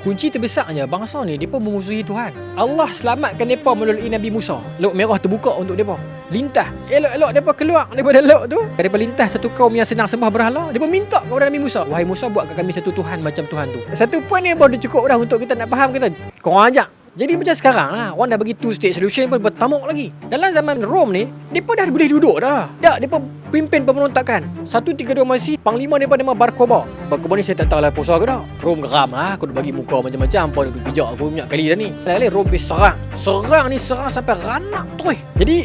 Kunci terbesarnya bangsa ni depa memusuhi Tuhan. Allah selamatkan depa melalui Nabi Musa. Laut Merah terbuka untuk depa. Lintah. Elok-elok depa keluar daripada laut tu. Depa lintah satu kaum yang senang sembah berhala. Depa minta kepada Nabi Musa, "Wahai Musa, buatkan kami satu Tuhan macam Tuhan tu." Satu poin ni baru cukup dah untuk kita nak faham kata korang ajak. Jadi macam sekarang lah, orang dah bagi two state solution pun bertamuk lagi. Dalam zaman Rom ni, mereka dah boleh duduk dah. Mereka pimpin pemberontakan. 132 Masih, panglima mereka nama Bar Kokhba. Bar Kokhba ni saya tak tahu lah puasa ke tak. Rom geram lah, aku dah bagi muka macam-macam. Apa dia pijak aku banyak kali dah ni. Lain-lain Rom pergi serang. Serang ni serang sampai ranak terus. Jadi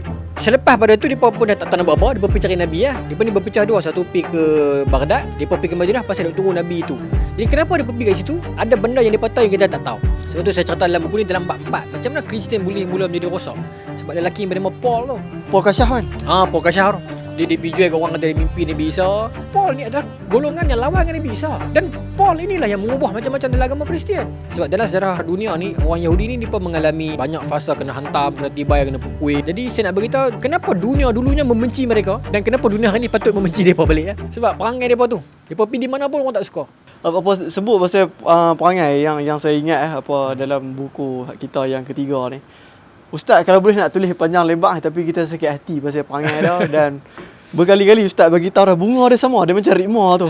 selepas pada tu, mereka pun dah tak tahu nak buat apa. Mereka pergi cari Nabi lah. Mereka ni berpecah dua. Satu pergi ke Baghdad, mereka pergi ke Madinah pasal nak tunggu Nabi tu. Jadi kenapa mereka pergi kat situ? Ada benda yang mereka tahu yang kita tak tahu. Sebab tu saya cerita dalam buku ni dalam bab 4. Macam mana Kristian boleh mula menjadi rosak. Sebab ada lelaki yang bernama Paul tu. Paul Kasyaf kan? Paul Kasyaf tu. Dia dijual ke orang kata dia mimpi Nabi Isa. Paul ni adalah golongan yang lawan dengan Nabi Isa. Dan Paul inilah yang mengubah macam-macam dalam agama Kristian. Sebab dalam sejarah dunia ni, orang Yahudi ni mereka mengalami banyak fasa kena hantam, kena tibai, kena pukul. Jadi saya nak beritahu kenapa dunia dulunya membenci mereka dan kenapa dunia hari ni patut membenci mereka balik. Sebab perangai mereka tu, mereka pergi di mana pun orang tak suka. Apa sebut pasal perangai yang saya ingat apa dalam buku kita yang ketiga ni. Ustaz kalau boleh nak tulis panjang lebar tapi kita sakit hati pasal perangai dia dan berkali-kali ustaz bagi tahu dah bunga dia sama, dia macam ritma tu.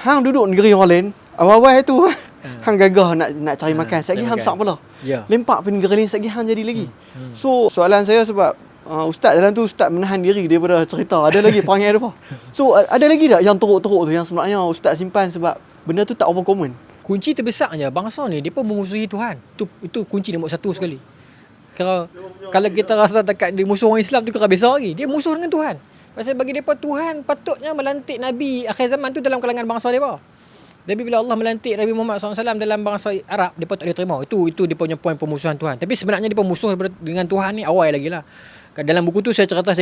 Hang duduk negeri orang lain, awal-awal tu hang gagah nak cari makan, sekali hang besar pula. Lempak pergi negeri lain, sekali hang jadi lagi. So soalan saya sebab ustaz dalam tu ustaz menahan diri daripada cerita. Ada lagi perangai dia apa? So ada lagi tak yang teruk-teruk tu yang sebenarnya ustaz simpan sebab benda tu tak apa common? Kunci terbesarnya bangsa ni depa memusuhi Tuhan. Itu kunci nombor satu sekali. Kalau kita rasa dekat dia musuh orang Islam tu kira biasa lagi. Dia musuh dengan Tuhan. Pasal bagi depa Tuhan patutnya melantik Nabi akhir zaman tu dalam kalangan bangsa depa. Tapi bila Allah melantik Nabi Muhammad SAW dalam bangsa Arab, depa tak boleh terima. Itu dia punya poin pemusuhan Tuhan. Tapi sebenarnya depa musuh dengan Tuhan ni awal lagi lah. Dalam buku tu saya kata,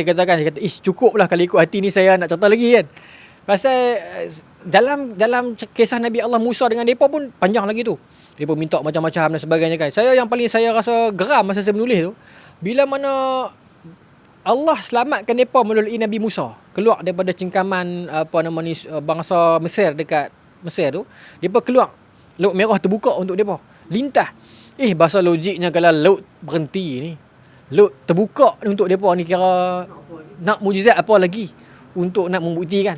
cukuplah kalau ikut hati ni saya nak cerita lagi kan. Pasal dalam kisah Nabi Allah Musa dengan depa pun panjang lagi tu. Depa minta macam-macam dan sebagainya kan. Yang paling saya rasa geram masa saya menulis tu, bila mana Allah selamatkan depa melalui Nabi Musa keluar daripada cengkaman bangsa Mesir dekat Mesir tu. Depa keluar, Laut Merah terbuka untuk depa. Lintah. Bahasa logiknya kalau laut berhenti ni, laut terbuka untuk depa ni kira nak mujizat apa lagi untuk nak membuktikan.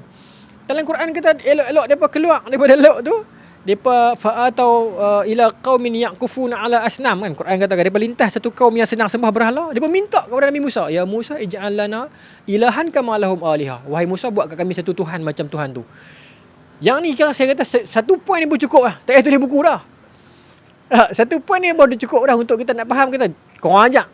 Dalam Quran kata elok-elok depa keluar daripada laut tu, depa atau ila qaumin yaqufuna ala asnam kan. Quran kata depa lintas satu kaum yang senang sembah berhala. Depa minta kepada Nabi Musa, "Ya Musa ij'al lana ilahan kama lahum aliha." Wahai Musa, buatkan kami satu Tuhan macam Tuhan tu. Yang ni kira saya kata satu poin ni pun cukup lah. Tak payah tulis buku dah. Satu poin ni baru cukup dah untuk kita nak faham kata korang ajak.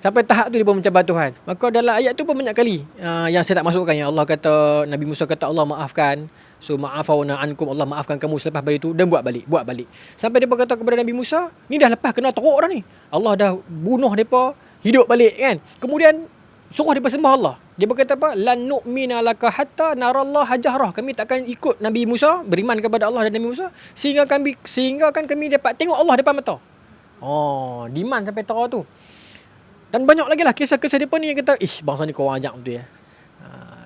Sampai tahap tu dia pun mencabar Tuhan. Maka dalam ayat tu pun banyak kali yang saya tak masukkan. Yang Allah kata, Nabi Musa kata Allah maafkan. So ma'afawna ankum, Allah maafkan kamu selepas balik tu. Dan buat balik. Sampai dia kata kepada Nabi Musa, ni dah lepas kena teruk dah ni. Allah dah bunuh mereka, hidup balik kan. Kemudian suruh mereka sembah Allah. Dia berkata apa? Lan nu'mina laka hatta narallaha jahrah. Kami takkan ikut Nabi Musa, beriman kepada Allah dan Nabi Musa sehingga kami dapat tengok Allah depan mata. Diman sampai teruk tu. Dan banyak lagi lah kisah-kisah mereka ni yang kata, bangsa ni korang ajak betul ya.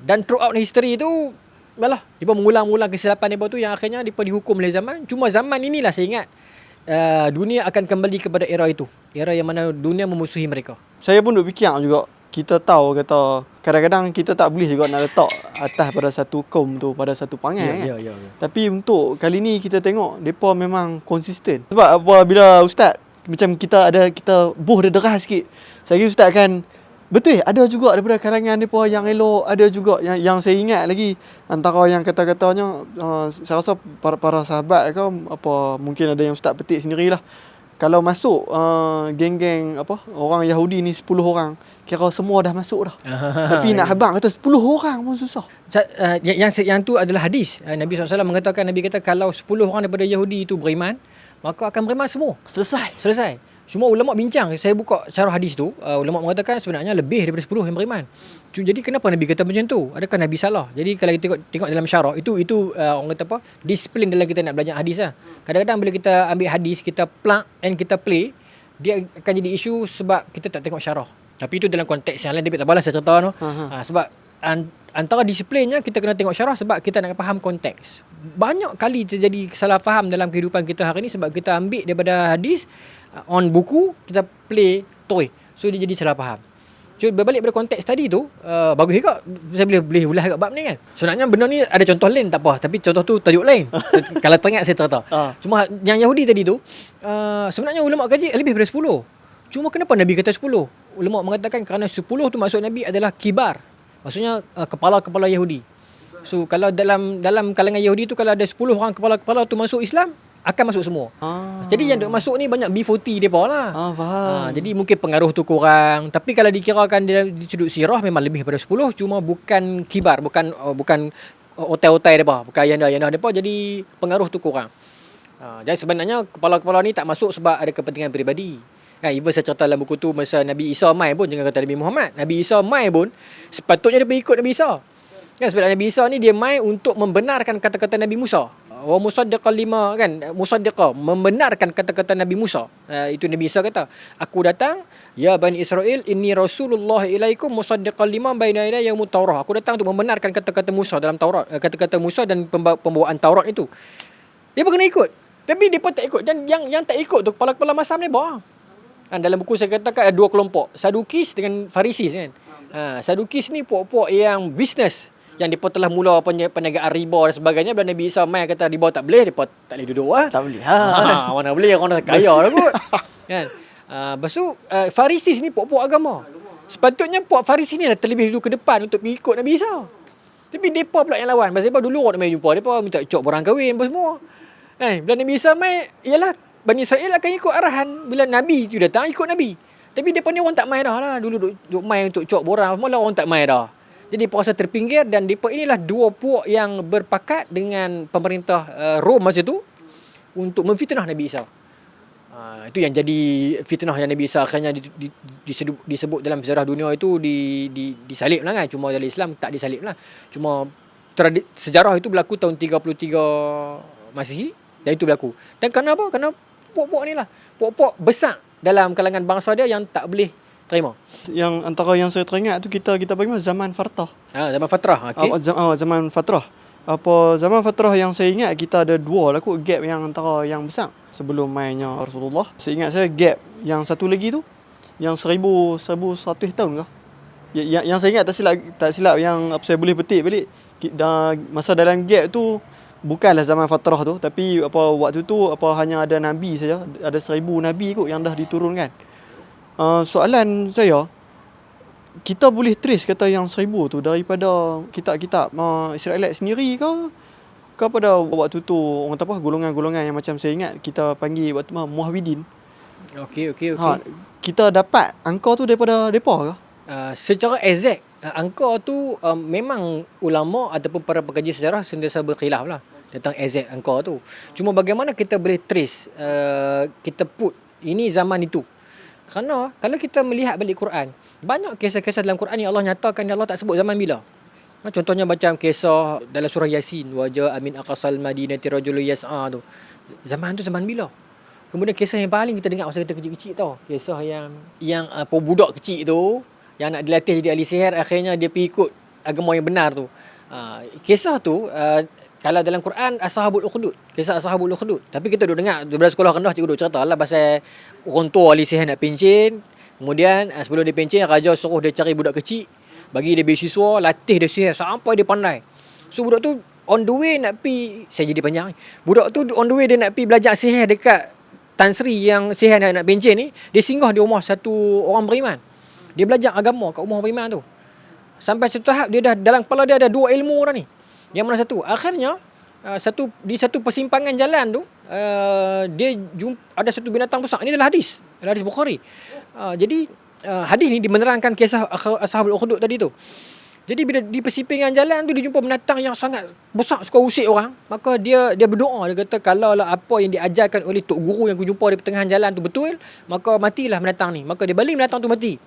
Dan throughout history tu, malah mereka mengulang-ulang kesilapan mereka tu yang akhirnya mereka dihukum oleh zaman. Cuma zaman inilah saya ingat dunia akan kembali kepada era itu. Era yang mana dunia memusuhi mereka. Saya pun duk fikir juga, kita tahu kata kadang-kadang kita tak boleh juga nak letak atas pada satu kaum tu, pada satu perangai kan. Tapi untuk kali ni kita tengok mereka memang konsisten. Sebab bila ustaz macam kita buh dia deras sikit. Saya kira ustaz kan betul ada juga daripada kalangan depa yang elok, ada juga yang saya ingat lagi antara yang kata-katanya saya rasa para sahabat ke apa mungkin ada yang ustaz petik sendirilah. Kalau masuk geng-geng orang Yahudi ni 10 orang, kira semua dah masuk dah. Tapi nak habang kata 10 orang pun susah. Yang tu adalah hadis. Nabi SAW mengatakan, Nabi kata kalau 10 orang daripada Yahudi itu beriman, maka akan beriman semua. Selesai. Semua ulama bincang. Saya buka syarah hadis tu, ulama mengatakan sebenarnya lebih daripada 10 yang beriman. Jadi kenapa Nabi kata macam tu? Adakah Nabi salah? Jadi kalau kita tengok dalam syarah, itu orang kata apa? Disiplin dalam kita nak belajar hadis lah. Kadang-kadang bila kita ambil hadis, kita plug and kita play, dia akan jadi isu sebab kita tak tengok syarah. Tapi itu dalam konteks yang lain, tapi tak apalah saya cerita tu. Sebab antara disiplinnya kita kena tengok syarah sebab kita nak faham konteks. banyak kali terjadi salah faham dalam kehidupan kita hari ni sebab kita ambil daripada hadis on buku, kita play toy. So dia jadi salah faham. So berbalik pada konteks tadi tu, bagus juga saya boleh ulas kat bab ni kan. Sebenarnya benda ni ada contoh lain tak apa, tapi contoh tu tajuk lain. Kalau teringat saya cerita. Cuma yang Yahudi tadi tu, sebenarnya ulama kaji lebih daripada 10. Cuma kenapa Nabi kata 10? Ulama mengatakan kerana 10 tu maksud Nabi adalah kibar. Maksudnya kepala-kepala Yahudi. So kalau dalam kalangan Yahudi tu kalau ada 10 orang kepala-kepala tu masuk Islam, akan masuk semua. Jadi yang masuk ni banyak B40 depa lah. Faham. Jadi mungkin pengaruh tu kurang. Tapi kalau dikirakan di sudut sirah memang lebih daripada 10, cuma bukan kibar, bukan otai-otai depa, bukan yandah depa, jadi pengaruh tu kurang. Jadi sebenarnya kepala-kepala ni tak masuk sebab ada kepentingan peribadi. Kan, even saya cerita dalam buku tu masa Nabi Isa mai pun, jangan kata Nabi Muhammad. Nabi Isa mai pun sepatutnya dia ikut Nabi Isa. Kan, sebab Nabi Isa ni dia mai untuk membenarkan kata-kata Nabi Musa. Wa musaddiqan lima, kan, musaddiqa, membenarkan kata-kata Nabi Musa. Itu Nabi Isa kata, aku datang ya Bani Israel, inni rasulullah ilaikum musaddiqan lima baina yadayya yaumut Taurah. Aku datang untuk membenarkan kata-kata Musa dalam Taurat, kata-kata Musa dan pembawaan Taurat itu. Dia pun kena ikut. Tapi dia pun tak ikut, dan yang tak ikut tu kepala-kepala masam ni bawa. Kan, dalam buku saya katakan ada dua kelompok, Sadukis dengan Farisis kan. Sadukis ni puak-puak yang bisnes, yang mereka telah mula perniagaan riba dan sebagainya. Bila Nabi Isa mai kata riba tak boleh, mereka tak boleh duduk lah. Tak boleh. Mana boleh, orang dah kaya lah kot. Kan? Lepas tu Farisis ni puak-puak agama. Sepatutnya puak Farisis ni dah terlebih dulu ke depan untuk mengikut Nabi Isa. Tapi mereka pula yang lawan. Sebab dulu orang nak main jumpa, mereka minta cok borang kahwin apa semua. Bila Nabi Isa mai, ialah Bani Israel akan ikut arahan. Bila Nabi tu datang, ikut Nabi. Tapi mereka ni orang tak mai dah lah. Dulu duk main untuk cok borang, semua orang tak mai dah. Jadi mereka rasa terpinggir, dan mereka inilah dua puak yang berpakat dengan pemerintah Rom masa tu untuk memfitnah Nabi Isa. Itu yang jadi fitnah yang Nabi Isa akhirnya disebut dalam sejarah dunia itu disalib lah kan. Cuma dalam Islam tak disalib lah. Cuma sejarah itu berlaku tahun 33 Masihi, dan itu berlaku. Dan kenapa? Kerana puak-puak ni lah, puak-puak besar dalam kalangan bangsa dia yang tak boleh terima. Yang antara yang saya teringat tu kita bagaimana zaman Fatrah. Zaman Fatrah, okey. Zaman Fatrah. Zaman Fatrah yang saya ingat kita ada dua lah kot gap yang antara yang besar sebelum mainnya Rasulullah. Saya ingat saya gap yang satu lagi tu yang 1100 tahun kah? Yang saya ingat tak silap yang apa saya boleh petik balik. Masa dalam gap tu bukanlah zaman Fatrah tu, tapi waktu tu hanya ada nabi saja, ada 1000 nabi kot yang dah diturunkan. Soalan saya, kita boleh trace kata yang 1000 tu daripada kitab-kitab Israelite sendiri ke pada waktu tu orang apa golongan-golongan yang macam saya ingat kita panggil waktu Muhawidin. Okey. Kita dapat angka tu daripada depa ke? Secara exact angka tu memang ulama ataupun para pekaji sejarah sentiasa berkhilaf lah tentang exact angka tu. Cuma bagaimana kita boleh trace, kita put ini zaman itu. Kerana kalau kita melihat balik Quran, banyak kisah-kisah dalam Quran yang Allah nyatakan Allah tak sebut zaman bila. Contohnya macam kisah dalam surah Yasin, waja amin aqsal madinati rajulun yas'a tu. Zaman tu zaman bila? Kemudian kisah yang paling kita dengar masa kita kecil-kecil tau, kisah yang budak kecil tu yang nak dilatih jadi ahli sihir, akhirnya dia pergi ikut agama yang benar tu. Kisah tu kalau dalam Quran Ashabul Ukhdud, kisah Ashabul Ukhdud. Tapi kita duk dengar daripada sekolah rendah cikgu duk cerita lah pasal orang tua ahli sihir nak pencen. Kemudian sebelum dia pencen, raja suruh dia cari budak kecil, bagi dia beasiswa, latih dia sihir sampai dia pandai. So budak tu on the way nak pi, saya jadi panjang. Budak tu on the way dia nak pi belajar sihir dekat Tan Sri yang sihir nak pencen ni, dia singgah di rumah satu orang beriman. Dia belajar agama kat rumah beriman tu. Sampai satu tahap dia dah dalam kepala dia ada dua ilmu dah ni. Yang mana satu? Akhirnya di satu persimpangan jalan tu dia jumpa ada satu binatang besar. Ini adalah hadis Bukhari. Jadi hadis ni menerangkan kisah Ashabul Ukhdud tadi tu. Jadi bila di persimpangan jalan tu dia jumpa binatang yang sangat besar, suka usik orang, maka dia berdoa, dia kata kalau lah apa yang diajarkan oleh tok guru yang aku jumpa di pertengahan jalan tu betul, maka matilah binatang ni. Maka dia balik binatang tu mati.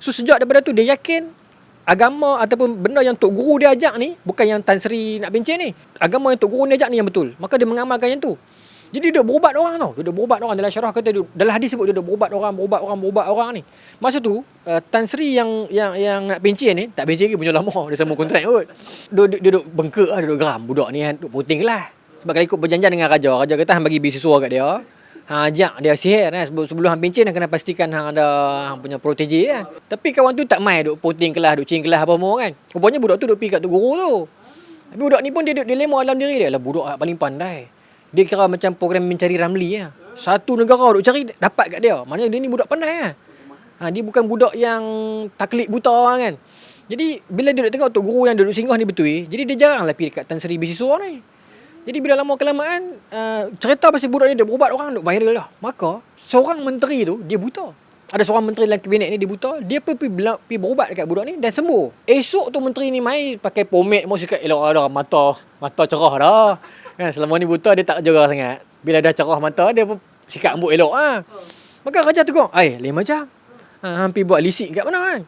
So sejak daripada tu dia yakin agama ataupun benda yang tok guru dia ajak ni bukan yang Tan Sri nak bencin ni. Agama yang tok guru dia ajak ni yang betul. Maka dia mengamalkan yang tu. Jadi dia berubat orang tau. Dia berubat orang. Dalam syarah kata, dalam hadis sebut dia berubat orang ni. Masa tu Tan Sri yang nak pencen ni, tak pencen ke punya lama, dia sama kontrak kot. Dia duduk bengkak lah, duduk geram. Budak ni duduk puting kelas. Sebab kalau ikut perjanjian dengan raja kata hang bagi beasiswa kat dia. Ajak dia sihir kan. Sebelum hang pencen hang kena pastikan hang ada hang punya protege kan. Tapi kawan tu tak mai duk puting kelas, duk cing kelas apa semua kan. Rupanya budak tu duk pergi kat tu guru tu. Tapi budak ni pun dia dilema dalam diri dia. Lah budak paling pandai. Dia kira macam program mencari Ramli lah. Satu negara duk cari dapat kat dia. Maknanya dia ni budak pandai lah. Dia bukan budak yang taklid buta kan. Jadi bila dia tengok tok guru yang duduk singgah ni betul, jadi dia jaranglah pergi dekat Tan Sri beasiswa ni. Jadi bila lama kelamaan cerita pasal budak ni dia berubat orang duk viral lah. Maka seorang menteri tu dia buta. Ada seorang menteri dalam kabinet ni dia buta, dia pergi berubat dekat budak ni dan sembuh. Esok tu menteri ni mai pakai pomade mau sikat elok dah, mata cerah dah. Kan selama ni buta dia tak jaga sangat. Bila dah cerah mata dia sikat rambut elok Maka raja tegur, lain macam. Hampir buat lisik kat mana kan.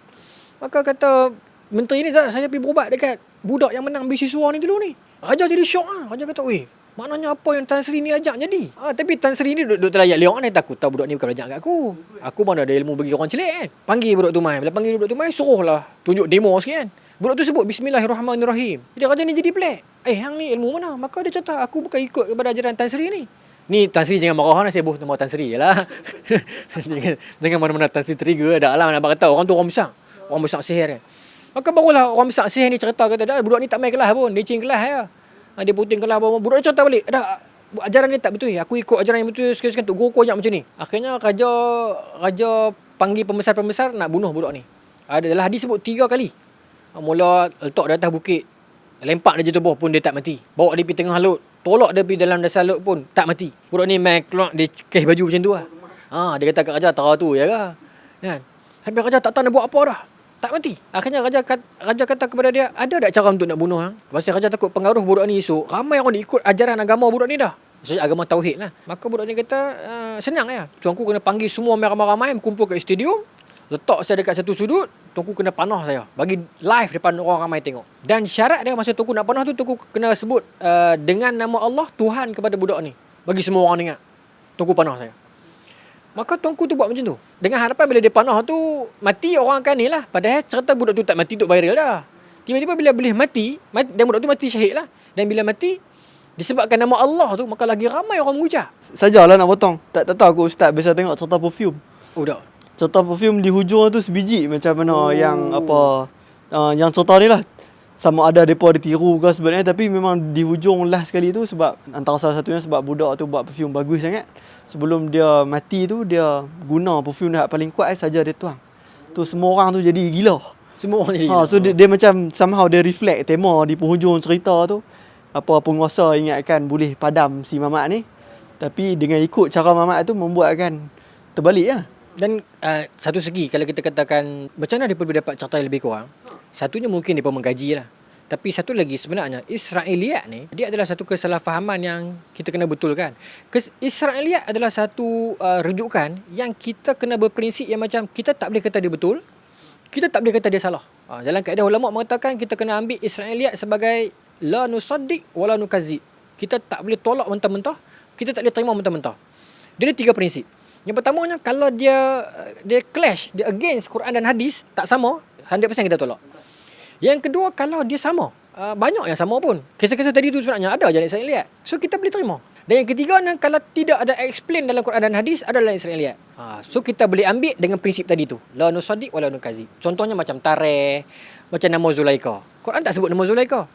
Maka kata menteri ni, saya pergi berubat dekat budak yang menang beasiswa ni dulu ni. Raja jadi syok Raja kata, maknanya apa yang Tan Sri ni ajak jadi. Tapi Tan Sri ni duduk terlayak liok ni, takut tahu budak ni bukan ajak kat aku. Aku mana ada ilmu bagi orang celik kan. Panggil budak tu mai. Bila panggil budak tu mai, suruhlah tunjuk demo sikit kan. Budak tu sebut Bismillahirrahmanirrahim. Jadi raja ni jadi pelik. Hang ni ilmu mana? Maka dia kata, aku bukan ikut kepada ajaran Tan Sri ni. Ni Tan Sri jangan marah saya sebut nama Tan Sri je lah. jangan mana-mana Tan Sri trigger. Dah lah nak kata orang tu orang besar sihir kan. Maka barulah orang besar sihir ni cerita kata, dah budak ni tak main kelas pun, dia cing kelas ya. Dia puting kelas apa. Budak ni cerita balik, dah ajaran ni tak betul. Aku ikut ajaran yang betul sekarang tu. Guru ajak macam ni. Akhirnya raja panggil pembesar-pembesar nak bunuh budak ni. Dalam hadis sebut 3 kali. Mula letak di atas bukit, lempak dia je tubuh pun dia tak mati. Bawa dia pergi tengah laut, tolak dia pergi dalam dasar laut pun tak mati. Budak ni main keluar, dia kes baju macam tu lah. Dia kata kat raja, tera tu ya ke kan. Sampai raja tak tahu nak buat apa dah, tak mati. Akhirnya raja kata kepada dia, ada tak cara untuk nak bunuh Pasal raja takut pengaruh budak ni esok ramai orang ikut ajaran agama budak ni dah. Maksudnya agama tauhid lah. Maka budak ni kata, senang ya. Tuanku kena panggil semua ramai-ramai kumpul kat stadium, letak saya dekat satu sudut, tuanku kena panah saya, bagi live depan orang ramai tengok. Dan syarat dia masa tuanku nak panah tu, tuanku kena sebut dengan nama Allah Tuhan kepada budak ni, bagi semua orang dengar. Tuanku panah saya. Maka tuanku tu buat macam tu, dengan harapan bila dia panah tu mati, orang akan ni lah. Padahal cerita budak tu tak mati tu viral dah. Tiba-tiba bila boleh mati dan budak tu mati syahid lah. Dan bila mati disebabkan nama Allah tu, maka lagi ramai orang mengucap. Sajalah nak potong. Tak tahu aku ustaz biasa tengok cerita perfume. Dah. Cerita perfume di hujung tu sebiji macam mana yang apa yang cerita ni lah. Sama ada depa ditiru ke sebenarnya, tapi memang di hujung last sekali tu sebab antara salah satunya sebab budak tu buat perfume bagus sangat. Sebelum dia mati tu dia guna perfume dah paling kuat saja dia tuang. Tu semua orang tu jadi gila. Semua orang jadi gila. So dia macam somehow dia reflect tema di penghujung cerita tu. Apa penguasa ingatkan boleh padam si mamat ni. Tapi dengan ikut cara mamat tu membuatkan terbalik lah. Dan satu segi kalau kita katakan macam mana dia boleh dapat cerita yang lebih kurang, satunya mungkin dia pun mengkaji lah. Tapi satu lagi sebenarnya Israiliyat ni, dia adalah satu kesalahfahaman yang kita kena betulkan. Israiliyat adalah satu rujukan yang kita kena berprinsip yang macam kita tak boleh kata dia betul, kita tak boleh kata dia salah. Dalam kaedah ulama mengatakan kita kena ambil Israiliyat sebagai la nusaddiq wa la nukazib. Kita tak boleh tolak mentah-mentah, kita tak boleh terima mentah-mentah. Dia ada 3 prinsip. Yang pertamanya, kalau dia clash, dia against Quran dan hadis, tak sama, 100% kita tolak. Yang kedua, kalau dia sama, banyak yang sama pun. Kisah-kisah tadi tu sebenarnya ada je dalam Israiliyat. So kita boleh terima. Dan yang ketiga, kalau tidak ada explain dalam Quran dan hadis, ada dalam Israiliyat. So kita boleh ambil dengan prinsip tadi tu. La nusaddiq wa la nukazib. Contohnya macam tarikh, macam nama Zulaikha. Quran tak sebut nama Zulaikha.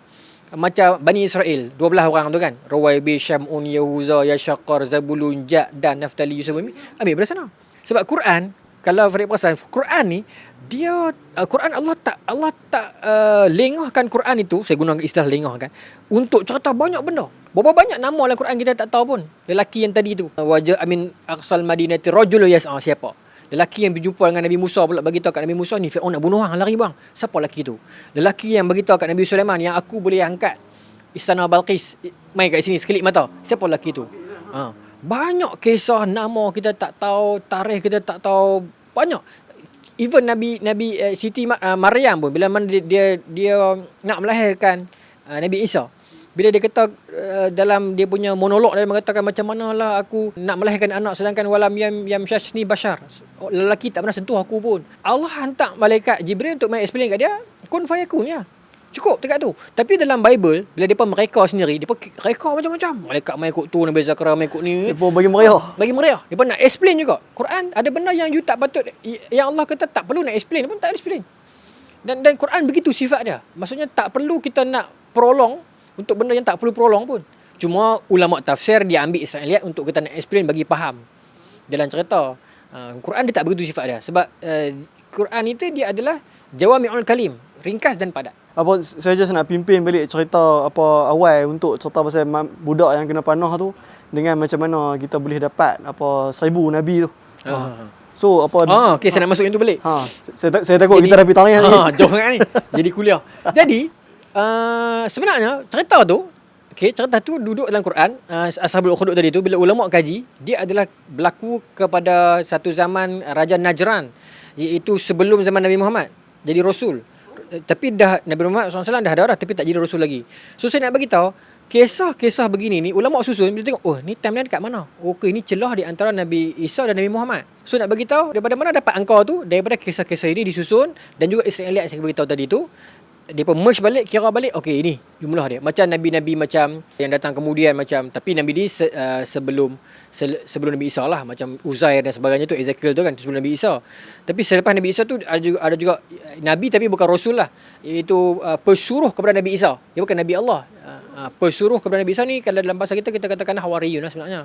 Macam Bani Israel, 12 orang tu kan, Ruwaibi, Syamun, Yahuza, Yashaqar, Zabulun, Jad dan Naftali, Yusuf, ambil dari sana. Sebab Quran, kalau Farid perasan, Quran ni dia Quran Allah tak lengahkan Quran itu, saya gunakan istilah lengahkan, untuk cerita banyak benda. Berapa banyak nama dalam Quran kita tak tahu pun. Lelaki yang tadi tu, wajah amin aqsal madinati rajul yas'a, siapa? Lelaki yang berjumpa dengan Nabi Musa pula bagi tahu kat Nabi Musa ni, Firaun nak bunuh hang, lari bang. Siapa lelaki tu? Lelaki yang bagi tahu kat Nabi Sulaiman yang aku boleh angkat istana Balqis mai kat sini sekelip mata. Siapa lelaki tu? Banyak kisah nama kita tak tahu, tarikh kita tak tahu, banyak. Even Nabi Siti Maryam pun bila mana dia nak melahirkan Nabi Isa. Bila dia kata dalam dia punya monolog, dia mengatakan macam manalah aku nak melahirkan anak sedangkan walam yam syashni bashar, lelaki tak pernah sentuh aku pun. Allah hantar malaikat Jibril untuk explain kat dia kun fayakun ya. Cukup dekat tu. Tapi dalam Bible, bila depa mereka sendiri, depa reka macam-macam. Malaikat mai ikut tu, Nabi Zakaria mai ikut ni. Depa bagi meriah. Bagi meriah. Depa nak explain juga. Quran ada benda yang you tak patut, yang Allah kata tak perlu nak explain pun tak explain. Dan Quran begitu sifat dia. Maksudnya tak perlu kita nak prolong untuk benda yang tak perlu prolong pun. Cuma ulama tafsir dia ambil Israiliyat untuk kita nak explain bagi faham. Dalam cerita Quran dia tak begitu sifat dia. Sebab Quran itu dia adalah jawami'ul kalim, ringkas dan padat. Apa saya just nak pimpin balik cerita apa awal untuk cerita pasal budak yang kena panah tu dengan macam mana kita boleh dapat apa 1000 nabi tu. So apa okey, saya nak masuk yang tu balik. Saya takut jadi, kita dah pergi tanya ni. Jauh sangat ni. Jadi kuliah. Jadi sebenarnya cerita tu, okey, cerita tu duduk dalam Quran. Ashabul Ukhdud tadi tu, bila ulama kaji, dia adalah berlaku kepada satu zaman Raja Najran, iaitu sebelum zaman Nabi Muhammad jadi rasul. Tapi dah Nabi Muhammad SAW dah ada tapi tak jadi rasul lagi. So saya nak bagi tahu kisah-kisah begini ni ulama susun bila tengok, oh ni timeline dekat mana? Okey, ni celah di antara Nabi Isa dan Nabi Muhammad. So nak bagi tahu daripada mana dapat angka tu, daripada kisah-kisah ini disusun dan juga Israiliyat saya bagi tahu tadi tu. Dia pun merge balik, kira balik, okey ini jumlah dia. Macam nabi-nabi macam yang datang kemudian macam, tapi nabi ni sebelum Nabi Isa lah, macam Uzair dan sebagainya tu, Ezekiel tu kan sebelum Nabi Isa. Tapi selepas Nabi Isa tu ada juga nabi tapi bukan rasul lah, iaitu pesuruh kepada Nabi Isa. Dia bukan nabi Allah. Pesuruh kepada Nabi Isa ni kalau dalam bahasa kita katakan hawariyun lah sebenarnya.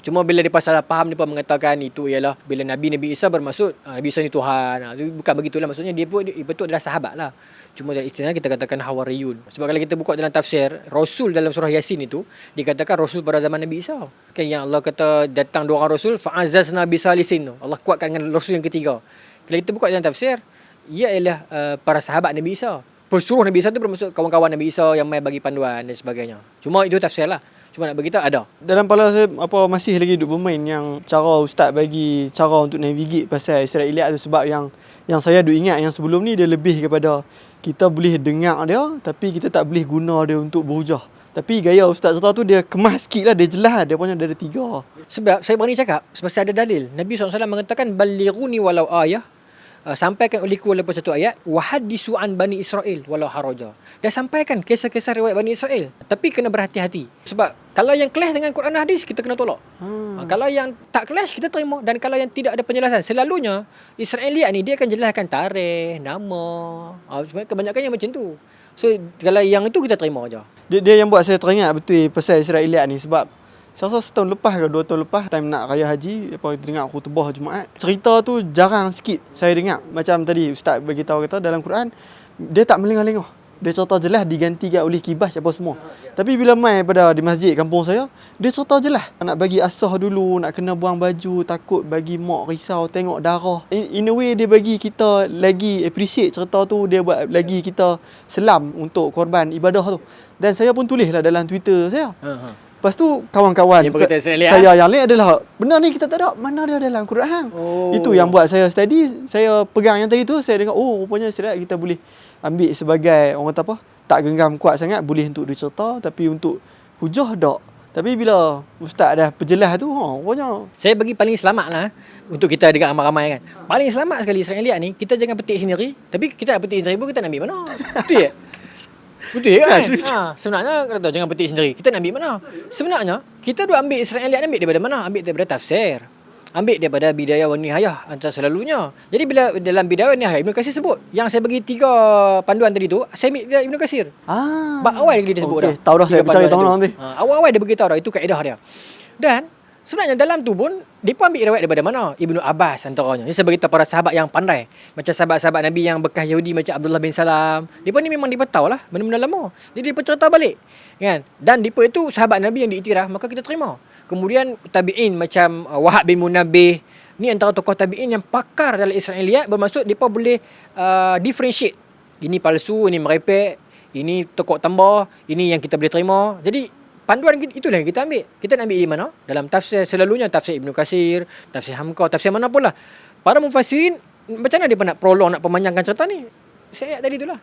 Cuma bila dia salah faham, dia pun mengatakan itu ialah bila Nabi Isa bermaksud Nabi Isa ni Tuhan. Bukan begitulah, maksudnya dia betul adalah sahabat lah. Cuma dalam istilah kita katakan hawariyun. Sebab kalau kita buka dalam tafsir, Rasul dalam surah Yasin itu dikatakan Rasul pada zaman Nabi Isa. Kan yang Allah kata datang dua orang Rasul, fa'azazna bisalisin tu. Allah kuatkan dengan Rasul yang ketiga. Kalau kita buka dalam tafsir, ia ialah para sahabat Nabi Isa. Pesuruh Nabi Isa tu bermaksud kawan-kawan Nabi Isa yang mai bagi panduan dan sebagainya. Cuma itu tafsir lah. Cuma nak beritahu ada. Dalam kepala saya masih lagi duk bermain yang cara ustaz bagi cara untuk navigate pasal Israiliyat tu, sebab yang saya duk ingat yang sebelum ni dia lebih kepada kita boleh dengar dia tapi kita tak boleh guna dia untuk berhujah. Tapi gaya ustaz cerita tu dia kemas sikit lah, dia jelas, dia punya ada 3. Sebab saya berani cakap sebab ada dalil. Nabi SAW mengatakan balighuni walau ayah, sampaikan olehku walaupun satu ayat, wahadisu an bani Israel walau haraja. Dah sampaikan kisah-kisah riwayat Bani Israel, tapi kena berhati-hati. Sebab kalau yang clash dengan Quran dan hadis, kita kena tolak. Kalau yang tak clash, kita terima. Dan kalau yang tidak ada penjelasan, selalunya Israiliyat ni dia akan jelaskan tarikh, nama. Kebanyakannya macam tu. So kalau yang itu kita terima aja. Dia yang buat saya teringat betul pasal Israiliyat ni, sebab saya rasa setahun lepas ke 2 tahun lepas, time nak raya haji, apa dengar khutbah Jumaat, cerita tu jarang sikit saya dengar. Macam tadi ustaz bagi tahu kata dalam Quran dia tak melengah-lengah. Dia cerita jelas digantikan oleh kibas apa semua. Tapi bila mai pada di masjid kampung saya, dia cerita jelas. Nak bagi asah dulu, nak kena buang baju, takut bagi mak risau tengok darah. In a way dia bagi kita lagi appreciate cerita tu, dia buat lagi kita selam untuk korban ibadah tu. Dan saya pun tulislah dalam Twitter saya. Lepas tu kawan-kawan saya yang lain adalah benar ni kita tak ada, mana dia dalam Quran. Itu yang buat saya study, saya pegang yang tadi tu, saya dengar rupanya Israiliyat kita boleh ambil sebagai orang kata apa, tak genggam kuat sangat, boleh untuk dicerita, tapi untuk hujah tak. Tapi bila ustaz dah perjelas tu, rupanya saya bagi paling selamat lah untuk kita dekat ramai-ramai kan. Paling selamat sekali Israiliyat ni, kita jangan petik sendiri, tapi kita nak petik sendiri pun kita nak ambil mana. Betul tak? Betul kan? Sebenarnya kata jangan petik sendiri, kita nak ambil mana? Sebenarnya kita duk ambil Israiliyat, ambil daripada mana? Ambil daripada tafsir, ambil daripada Bidayah wa Nihayah antara selalunya. Jadi bila dalam Bidayah wa Nihayah Ibnu Katsir sebut, yang saya bagi 3 panduan tadi tu, saya ambil dari Ibnu Katsir. Bab awal dia sebut dah. Tahu dah saya percaya tahu nanti. Awal-awal dia beritahu dah itu kaedah dia. Dan sebenarnya dalam tu pun dia pun ambil riwayat daripada mana? Ibnu Abbas antaranya. Ini saya beritahu para sahabat yang pandai. Macam sahabat-sahabat Nabi yang bekas Yahudi macam Abdullah bin Salam. Dia pun ni memang dia tahu lah benda-benda lama. Jadi dia pun cerita balik. Kan? Dan dia pun itu sahabat Nabi yang diiktiraf, maka kita terima. Kemudian tabi'in macam Wahab bin Munabbih, ni antara tokoh tabi'in yang pakar dalam Israiliyat, bermaksud mereka boleh differentiate. Ini palsu, ini merepek, ini tokok tambah, ini yang kita boleh terima. Jadi panduan itulah yang kita ambil. Kita nak ambil di mana? Dalam tafsir, selalunya tafsir Ibnu Katsir, tafsir Hamka, tafsir mana pun lah. Para mufassirin macam mana dia nak prolong, nak pemanjangkan cerita ni? Saya ayat tadi itulah.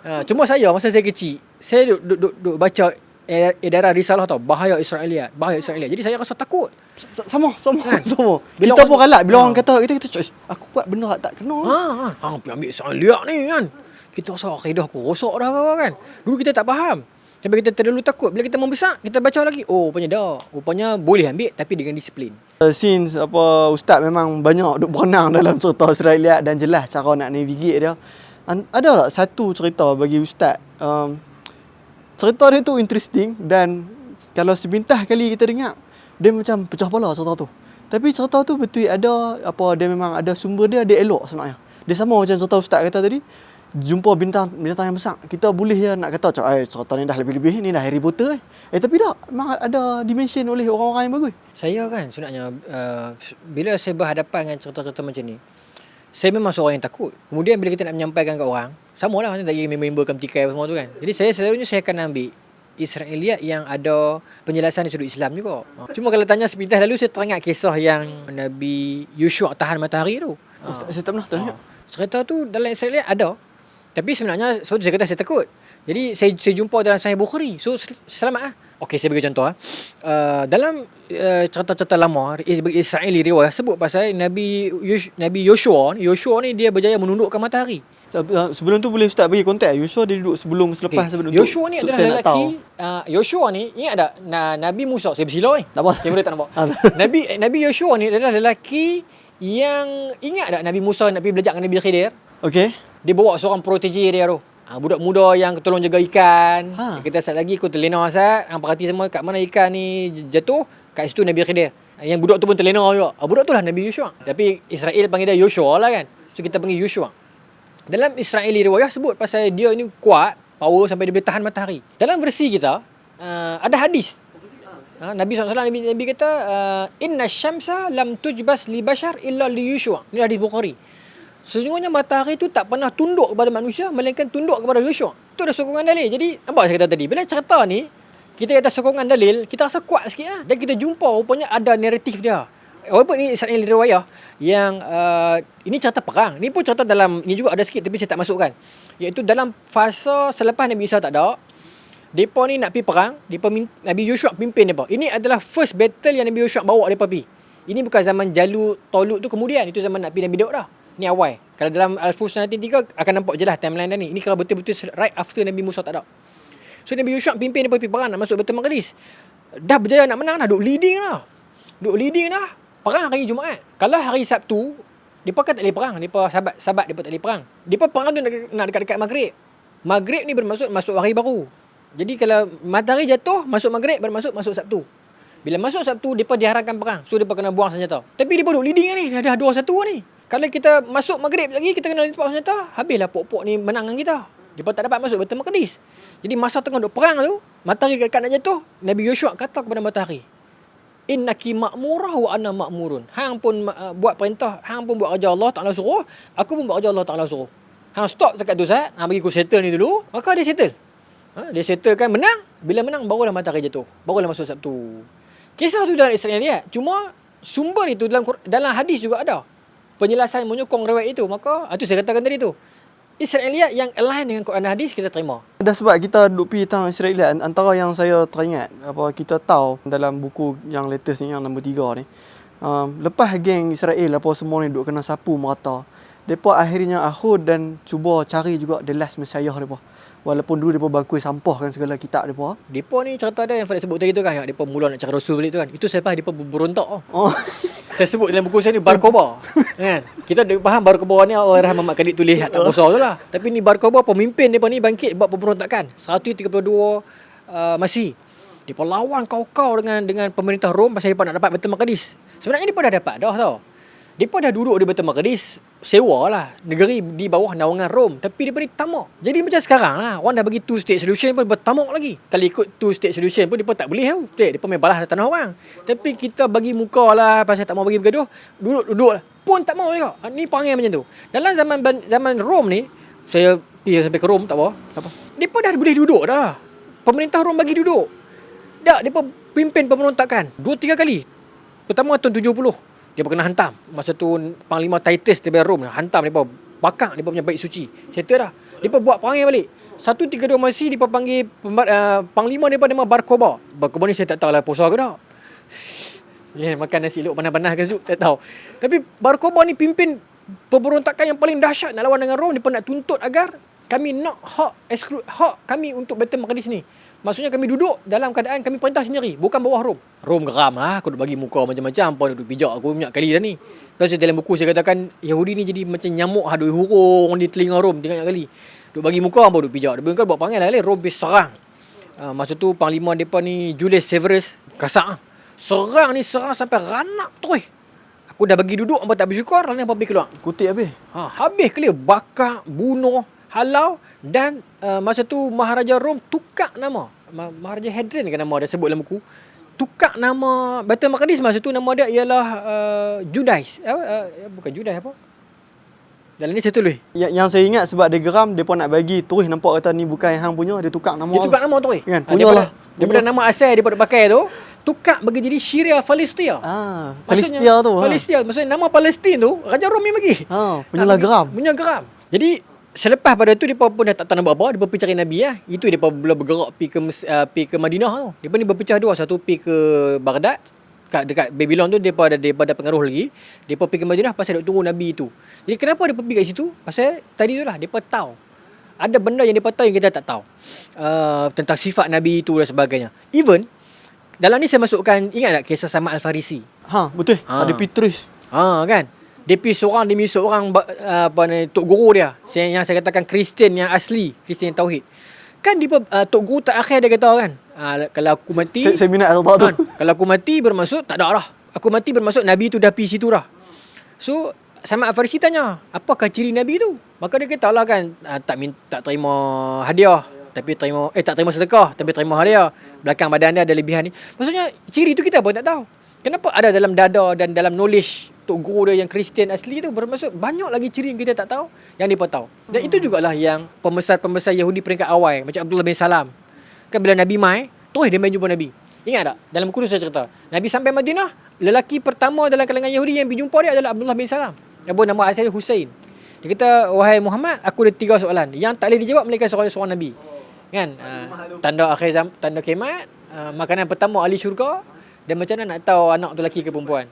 Cuma masa saya kecil, saya duk baca edaran risalah tau, bahaya Israeliat. Jadi saya rasa takut. Sama. Bila Kita orang pun kalak bila orang kata kita aku buat benda tak kena. Hang pergi ambil Israeliat ni kan. Kita rasa akidah aku rosak dah kan. Dulu kita tak faham. Tapi kita terlalu takut. Bila kita membesar, kita baca lagi. Rupanya boleh ambil tapi dengan disiplin. Since ustaz memang banyak duk berenang dalam cerita Israeliat dan jelas cara nak navigate dia. Ada tak satu cerita bagi ustaz? Cerita dia tu interesting dan kalau sepintas kali kita dengar, dia macam pecah kepala cerita tu. Tapi cerita tu betul dia memang ada sumber dia elok sebenarnya. Dia sama macam cerita ustaz kata tadi. Jumpa bintang yang besar, kita boleh je nak kata cerita ni dah lebih-lebih, ni dah Harry Potter tapi tak, memang ada dimension oleh orang-orang yang bagus. Saya kan sebenarnya bila saya berhadapan dengan cerita-cerita macam ni, saya memang seorang yang takut. Kemudian bila kita nak menyampaikan kat orang, samalah macam tadi member Kamtikai semua tu kan. Jadi selalunya saya akan ambil Israeliat yang ada penjelasan dari sudut Islam juga. Cuma kalau tanya sepintas lalu, saya teringat kisah yang Nabi Yusua tahan matahari tu. Saya tak pernah teringat. Cerita tu dalam Israeliat ada. Tapi sebenarnya sebab saya kata saya takut. Jadi saya jumpa dalam Sahih Bukhari. So selamat lah. Okey, saya bagi contoh dalam cerita-cerita lama Israeli riwayat sebut pasal Nabi Yosua ni dia berjaya menundukkan matahari. Sebelum tu boleh ustaz bagi konteks. Yosua dia duduk selepas sebelum tu. Yosua ni adalah lelaki. Yosua ni ingat tak Nabi Musa, saya bersilau ni. Tak apa. Kamera tak nampak. Nabi Yosua ni adalah lelaki yang ingat tak Nabi Musa nak pergi belajar dengan Nabi Khidir? Okey. Dia bawa seorang protege dia tu. Budak muda yang tolong jaga ikan. Kita saat lagi aku terlena Asad. Hang perhati semua kat mana ikan ni jatuh, kat situ Nabi Khidir. Yang budak tu pun terlena juga. Budak tu lah Nabi Yosua. Tapi Israel panggil dia Yosua lah kan. So kita panggil Yosua. Dalam Israeli riwayat sebut pasal dia ni kuat, power sampai dia boleh tahan matahari. Dalam versi kita ada hadis. Nabi SAW Nabi kata inna syamsa lam tujbas li bashar illa li Yosua. Ini hadis Bukhari. Sesungguhnya matahari tu tak pernah tunduk kepada manusia melainkan tunduk kepada Yosua. Itu ada sokongan dalil. Jadi nampak saya kata tadi, bila cerita ni kita kata sokongan dalil, kita rasa kuat sikit lah. Dan kita jumpa rupanya ada naratif dia. Walaupun ni Israel riwayah yang ini cerita perang. Ni pun cerita dalam, ni juga ada sikit tapi saya tak masukkan. Iaitu dalam fasa selepas Nabi Isa tak ada, mereka ni nak pergi perang, Nabi Yosua pimpin mereka. Ini adalah first battle yang Nabi Yosua bawa mereka pergi. Ini bukan zaman Jalut, Tolut tu kemudian. Itu zaman Nabi Daud dah. Ni awal. Kalau dalam Al-Furqan 93 akan nampak jelas timeline dah ni. Ini kalau betul-betul right after Nabi Musa tak ada. So Nabi Yosua pimpin dia pergi perang nak masuk Baitul Maqdis. Dah berjaya nak menang dah, duk leading dah. Perang hari Jumaat. Kalau hari Sabtu, depa kan tak boleh perang. Depa sahabat depa tak boleh perang. Depa perang tu nak dekat-dekat Maghrib. Maghrib ni bermaksud masuk hari baru. Jadi kalau matahari jatuh, masuk Maghrib baru masuk Sabtu. Bila masuk Sabtu, depa diharamkan perang. So depa kena buang senjata. Tapi depa duk leading ni, dah 2-1 ni. Kalau kita masuk Maghrib lagi, kita kena lipat senjata, habislah pok-pok ni menang dengan kita. Mereka tak dapat masuk Baitul Maqdis. Jadi masa tengah duk perang tu, matahari dekat nak jatuh, Nabi Yosua kata kepada matahari, innaki ma'murah wa ana ma'murun. Hang pun buat perintah, hang pun buat kerja Allah Ta'ala suruh, aku pun buat kerja Allah Ta'ala suruh. Hang stop dekat tu Ustaz, hang bagi aku settle ni dulu, maka dia settle. Dia settle kan menang, bila menang barulah matahari jatuh, barulah masuk Sabtu. Kisah tu dalam Israeliat, cuma sumber itu dalam hadis juga ada. Penjelasan menyokong riwayat itu, maka itu saya katakan tadi tu. Israeliat yang align dengan Quran dan hadis kita terima. Dah sebab kita duk pergi tentang Israeliat, antara yang saya teringat kita tahu dalam buku yang latest ni, yang nombor 3 ni, lepas geng Israel semua ni duk kena sapu merata, depa akhirnya akhud dan cuba cari juga the last Messiah depa. Walaupun dulu depa bakui sampahkan segala kitab depa. Depa ni cerita dia yang Fadil sebut tadi tu kan, depa mula nak cari Rasul balik tu kan. Itu selepas depa berontak. Saya sebut dalam buku saya ni Bar Koba. Kan? Kita faham Bar Koba ni orang Muhammad Khalid tulis tak besar tu lah. Tapi ni Bar Koba pemimpin depa ni bangkit buat pemberontakan 132 Masih. Depa lawan kau-kau dengan pemerintah Rom pasal depa nak dapat Baitul Maqdis. Sebenarnya depa dah dapat dah tau. Depa dah duduk di Baitul Maqdis, sewa lah negeri di bawah naungan Rom, tapi depa ni tamak. Jadi macam sekarang lah, orang dah bagi two state solution pun bertamak lagi. Kalau ikut two state solution pun depa tak boleh tau. Depa main balas tanah orang. Tapi kita bagi muka lah pasal tak mau bagi bergaduh, duduk lah. Pun tak mau juga. Ni perangai macam tu. Dalam zaman Rom ni, saya pergi sampai ke Rom tak apa. Depa dah boleh duduk dah. Pemerintah Rom bagi duduk. Dah depa pimpin pemberontakan 2-3 kali. Pertama tahun 70. Dia kena hantam. Masa tu Panglima Titus daripada Rom hantam depa, bakar depa punya bait suci. Settle dah. Depa buat perangai balik. 132 Masih dia panggil panglima dia nama Barkoba. Barkoba ni saya tak tahu lah puasa ke tak. Makan nasi elok panas-panas ke tak tahu. Tapi Barkoba ni pimpin pemberontakan yang paling dahsyat nak lawan dengan Rom. Dia nak tuntut agar kami nak hak kami untuk Baitul Maqdis ni. Maksudnya kami duduk dalam keadaan kami perintah sendiri, bukan bawah Rom. Rom geram aku duk bagi muka macam-macam, apa duk pijak aku banyak kali dah ni. Lepas tu dalam buku saya katakan Yahudi ni jadi macam nyamuk duk hurung di telinga Rom banyak kali. Duk bagi muka apa duk pijak. Dia bukan buat panggil lah Rom pergi serang. Masa tu panglima depa ni Julius Severus kasar. Serang sampai ranak terus. Aku dah bagi duduk apa tak bersyukur, lain apa pergi keluar. Kutip habis. Habis clear, bakar, bunuh, halau. Dan masa tu Maharaja Rom tukar nama. Maharaja Hadrian kan nama dia sebut dalam buku. Tukar nama Baitul Maqdis masa tu nama dia ialah Judais. Bukan Judais apa? Dalam ni saya tulis. Yang saya ingat sebab dia geram, dia pun nak bagi terus nampak kata ni bukan hang punya, dia tukar nama. Dia tukar nama terus. Kan? Punyalah. Daripada nama asal dia pakai tu, tukar bagi jadi Syria Palestia. Palestia tu. Palestia. Maksudnya nama Palestin tu Raja Rom yang bagi. Punyalah geram. Punya geram. Jadi selepas pada tu depa pun dah tak tahu nak buat apa, depa pergi cari Nabi lah. Itu depa mula bergerak pergi ke Madinah tu. Depa ni berpecah dua, satu pergi ke Baghdad, dekat Babylon tu depa ada pengaruh lagi. Depa pergi ke Madinah pasal duk tunggu Nabi itu. Jadi kenapa depa pergi kat situ? Pasal tadi tu lah depa tahu ada benda yang depa tahu yang kita tak tahu. Tentang sifat Nabi itu dan sebagainya. Even dalam ni saya masukkan, ingat tak kisah Salman Al-Farisi? Betul. Ada Petrus. Kan? Dia pergi seorang demi seorang tok guru dia. Yang saya katakan Kristian yang asli, Kristian yang tauhid. Kan dia tok guru terakhir dia kata kan, kalau aku mati, saya minat tu. Kalau aku mati bermaksud tak ada dah. Aku mati bermaksud Nabi tu dah pergi situ dah. So Salman Al-Farisi tanya, apakah ciri Nabi tu? Maka dia kata lah kan, tak terima hadiah, tapi tak terima sedekah, tapi terima hadiah. Belakang badan dia ada lebihan ni. Maksudnya ciri tu kita pun tak tahu. Kenapa ada dalam dada dan dalam knowledge tok guru dia yang Kristian asli tu, bermaksud banyak lagi ciri yang kita tak tahu yang dia pun tahu. Dan itu jugalah yang pembesar-pembesar Yahudi peringkat awal macam Abdullah bin Salam. Kan bila Nabi mai, terus dia main jumpa Nabi. Ingat tak? Dalam buku tu saya cerita. Nabi sampai Madinah, lelaki pertama dalam kalangan Yahudi yang pergi jumpa dia adalah Abdullah bin Salam. Yang pun nama asal Husain. Dia kata, wahai Muhammad, aku ada 3 soalan yang tak boleh dijawab melainkan soalan Nabi. Kan? Tanda akhir zaman, tanda kiamat, makanan pertama ahli syurga, dan macam mana nak tahu anak tu lelaki ke perempuan.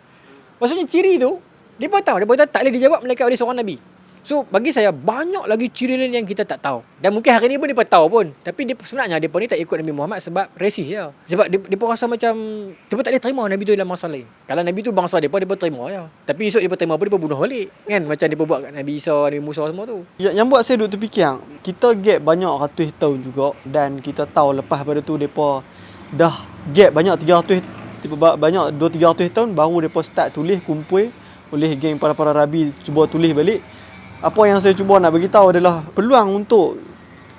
Maksudnya ciri tu dia pun tahu, tak boleh dijawab melainkan oleh seorang Nabi. So bagi saya banyak lagi ciri lain yang kita tak tahu. Dan mungkin hari ni pun dia pun tahu pun. Tapi sebenarnya dia pun ni tak ikut Nabi Muhammad sebab resist je. Sebab dia pun rasa macam dia pun tak boleh terima Nabi tu dalam masa lain. Kalau Nabi tu bangsa dia pun terima je. Tapi esok dia pun terima pun dia pun bunuh balik. Kan macam dia pun buat kat Nabi Isa, Nabi Musa semua tu. Yang buat saya duk terfikir, kita gap banyak ratus tahun juga, dan kita tahu lepas pada tu depa dah gap banyak 300 banyak 200-300 tahun baru depa start tulis, kumpul oleh geng para rabi cuba tulis balik. Apa yang saya cuba nak bagi tahu adalah peluang untuk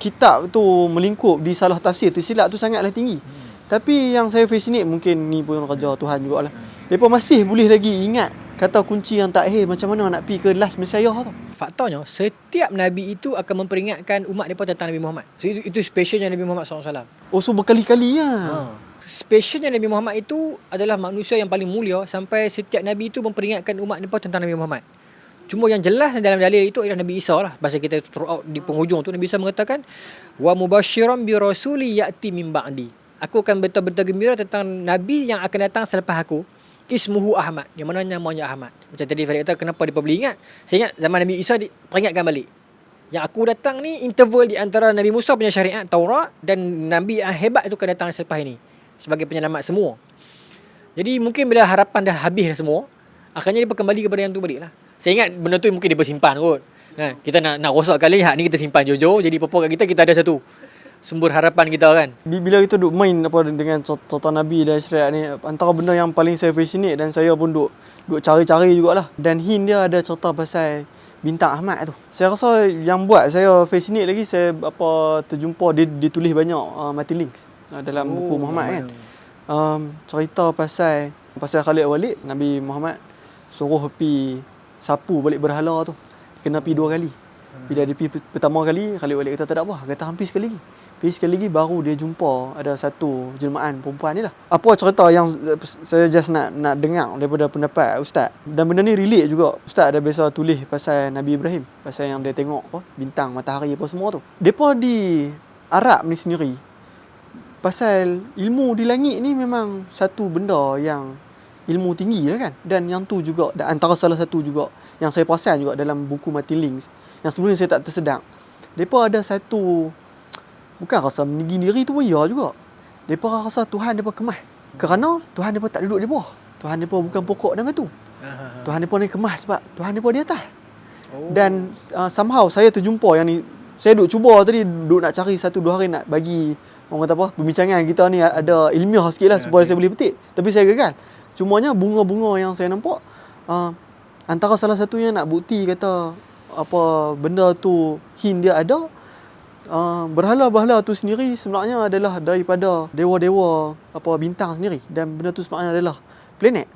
kitab tu melingkup di salah tafsir, tersilap tu sangatlah tinggi. Tapi yang saya fascinate, mungkin ni pun kerja Tuhan jugalah. Depa masih boleh lagi ingat kata kunci yang terakhir macam mana nak pergi ke last Messiah tu. Faktanya setiap nabi itu akan memperingatkan umat depa tentang Nabi Muhammad. So itu specialnya Nabi Muhammad SAW. Oh, so berkali-kali ya. Specialnya Nabi Muhammad itu adalah manusia yang paling mulia, sampai setiap nabi itu memperingatkan umat depa tentang Nabi Muhammad. Cuma yang jelas dalam dalil itu adalah Nabi Isa lah. Bahasa kita throughout di penghujung tu Nabi Isa mengatakan wa mubasyiran bi rasuli ya'ti min ba'di. Aku akan berita-berita gembira tentang nabi yang akan datang selepas aku. Ismuhu Ahmad, yang mana namanya Ahmad. Macam tadi Farid kata, kenapa dia boleh ingat? Saya ingat zaman Nabi Isa peringatkan balik. Yang aku datang ni interval di antara Nabi Musa punya syariat Taurat dan nabi yang hebat itu akan datang selepas ini sebagai penyelamat semua. Jadi mungkin bila harapan dah habis dah semua, akhirnya dia kembali kepada yang tu balik lah. Saya ingat benda tu mungkin dia bersimpan kot. Kita nak rosak kali, hak ni kita simpan jauh-jauh. Jadi apa-apa kat kita ada satu sumber harapan kita kan. Bila kita duk main dengan cerita Nabi dan syariat ni, antara benda yang paling saya fascinate dan saya pun duk cari-cari jugalah. Dan hint dia ada cerita pasal bintang Ahmad tu. Saya rasa yang buat saya fascinate lagi, saya terjumpa dia tulis banyak mati links dalam buku Muhammad kan. Cerita pasal Khalid Walid, Nabi Muhammad suruh pergi sapu balik berhala tu. Kena pergi 2 kali. Bila dia pergi pertama kali, Khalid Walid kata tak ada apa, kata hampir sekali lagi. Tapi sekali lagi baru dia jumpa ada satu jelmaan perempuan ni lah. Apa cerita yang saya just nak dengar daripada pendapat Ustaz. Dan benda ni relate juga. Ustaz ada biasa tulis pasal Nabi Ibrahim. Pasal yang dia tengok bintang, matahari apa semua tu. Mereka di Arab ni sendiri, pasal ilmu di langit ni memang satu benda yang ilmu tinggi lah kan. Dan yang tu juga, dan antara salah satu juga yang saya perasan juga dalam buku Mati Links, yang sebelum ni saya tak tersedar, mereka ada satu, bukan rasa meninggi diri tu pun ya juga. Mereka rasa Tuhan mereka kemas. Kerana Tuhan mereka tak duduk di bawah. Tuhan mereka bukan pokok dan batu. Tuhan mereka ni kemas sebab Tuhan mereka di atas. Dan somehow saya terjumpa yang ni. Saya duk cuba tadi, duk nak cari 1-2 hari nak bagi, orang kata apa, perbincangan kita ni ada ilmiah sikit lah supaya saya boleh petik. Tapi saya gagal. Cumanya bunga-bunga yang saya nampak, antara salah satunya nak bukti kata apa benda tu hint dia ada, berhala-berhala tu sendiri sebenarnya adalah daripada dewa-dewa apa bintang sendiri, dan benda tu sebenarnya adalah planet.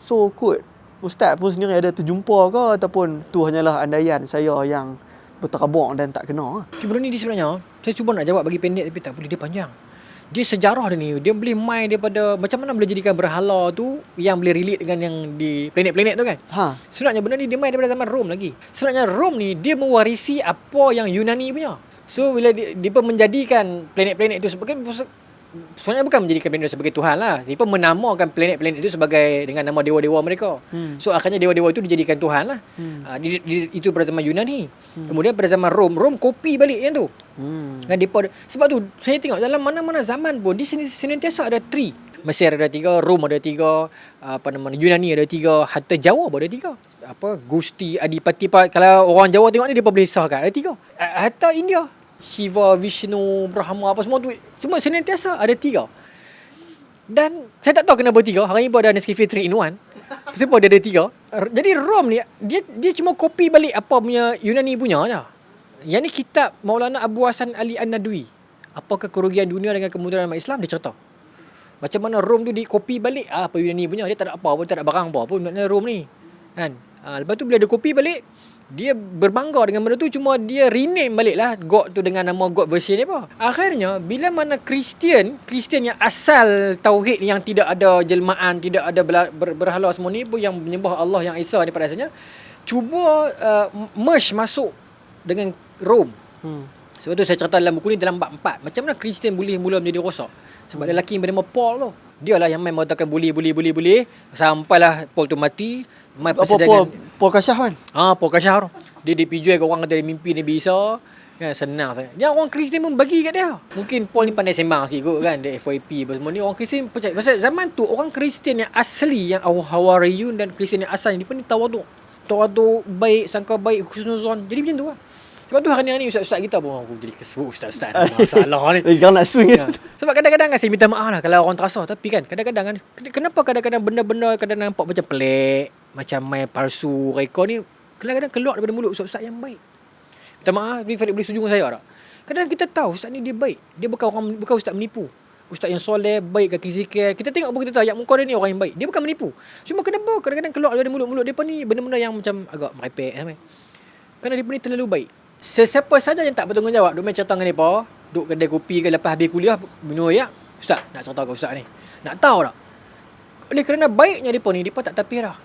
So kot Ustaz pun sendiri ada terjumpa ke, ataupun tu hanyalah andaian saya yang berterabur dan tak kena. Benda ni dia sebenarnya, saya cuba nak jawab bagi pendek tapi tak boleh, dia panjang. Dia sejarah dia ni, dia boleh main daripada macam mana boleh jadikan berhala tu yang boleh relate dengan yang di planet-planet tu kan. Sebenarnya benda ni dia main daripada zaman Rom lagi. Sebenarnya Rom ni dia mewarisi apa yang Yunani punya. So bila dia menjadikan planet-planet itu sebenarnya bukan menjadikan planet itu sebagai Tuhan lah. Dia pun menamakan planet-planet itu sebagai dengan nama dewa-dewa mereka. So akhirnya dewa-dewa itu dijadikan Tuhan lah. Itu pada zaman Yunani. Kemudian pada zaman Rom kopi balik yang tu. Kan sebab tu saya tengok dalam mana-mana zaman pun dia senantiasa ada 3. Mesir ada 3, Rom ada 3, Yunani ada 3, hatta Jawa pun ada 3. Gusti Adipati, kalau orang Jawa tengok ni dia pun boleh sahkan ada 3. Hatta India, Shiva, Vishnu, Brahma apa semua tu semua senantiasa ada 3. Dan saya tak tahu kenapa 3. Hari ni pun ada Nescafe 3 in 1. Sebab dia ada 3. Jadi Rom ni dia cuma copy balik apa punya Yunani punya je. Yang ni kitab Maulana Abu Hasan Ali An-Nadwi, Apakah Kerugian Dunia dengan Kemudaratan Islam, dia cerita macam mana Rom tu di copy balik apa Yunani punya. Dia tak ada apa pun, tak ada barang apa pun maknanya Rom ni kan. Lepas tu bila dia copy balik, dia berbangga dengan benda tu, cuma dia rename balik lah God tu dengan nama God version dia apa. Akhirnya bila mana Kristian yang asal tauhid yang tidak ada jelmaan, tidak ada berhala semua ni pun, yang menyembah Allah yang Esa ni pada asalnya, cuba merge masuk dengan Rom. Sebab tu saya cerita dalam buku ni dalam bab 4 macam mana Kristian boleh mula menjadi rosak. Sebab ada lelaki yang bernama Paul tu, dia lah yang main mengatakan boleh sampailah Paul tu mati. Paul Kasyaf kan? Paul Kasyaf tu. Dia dipijuai ke orang kata dia mimpi Nabi Isa. Kan senang saya. Yang orang Kristian pun bagi kat dia. Mungkin Paul ni pandai sembang sikit kot kan. Dia FYP apa semua ni. Orang Kristian percaya. Pasal zaman tu orang Kristian yang asli, yang Hawariyun dan Kristian yang asal ni pun ni tawaduk baik, sangka baik, husnuzon. Jadi macam tu lah. Sebab tu hari ni ustaz-ustaz kita pun aku jadi kesebut ustaz-ustaz masalah ni. Jangan nak swing. Sebab kadang-kadang kan saya minta maaf lah kalau orang terasa, tapi kan kadang-kadang kan kenapa kadang-kadang benda-benda kadang nampak macam pelik, macam main palsu reka ni kadang-kadang keluar daripada mulut ustaz-ustaz yang baik. Minta maaf, tapi Farid boleh setuju dengan saya tak? Kadang-kadang kita tahu ustaz ni dia baik. Dia bukan ustaz menipu. Ustaz yang soleh, baik kaki zikir. Kita tengok pun kita tahu yang muka dia ni orang yang baik. Dia bukan menipu. Cuma kenapa kadang-kadang keluar daripada mulut-mulut dia pun ni benda-benda yang macam agak merepek sampai. Kerana dia pun ni terlalu baik. Sesiapa saja yang tak bertanggungjawab duk main cerita dengan depa, duk kedai kopi ke lepas habis kuliah minum air, ustaz nak cerita ke ustaz ni. Nak tahu tak? Oleh kerana baiknya depa ni, depa tak tapir dah.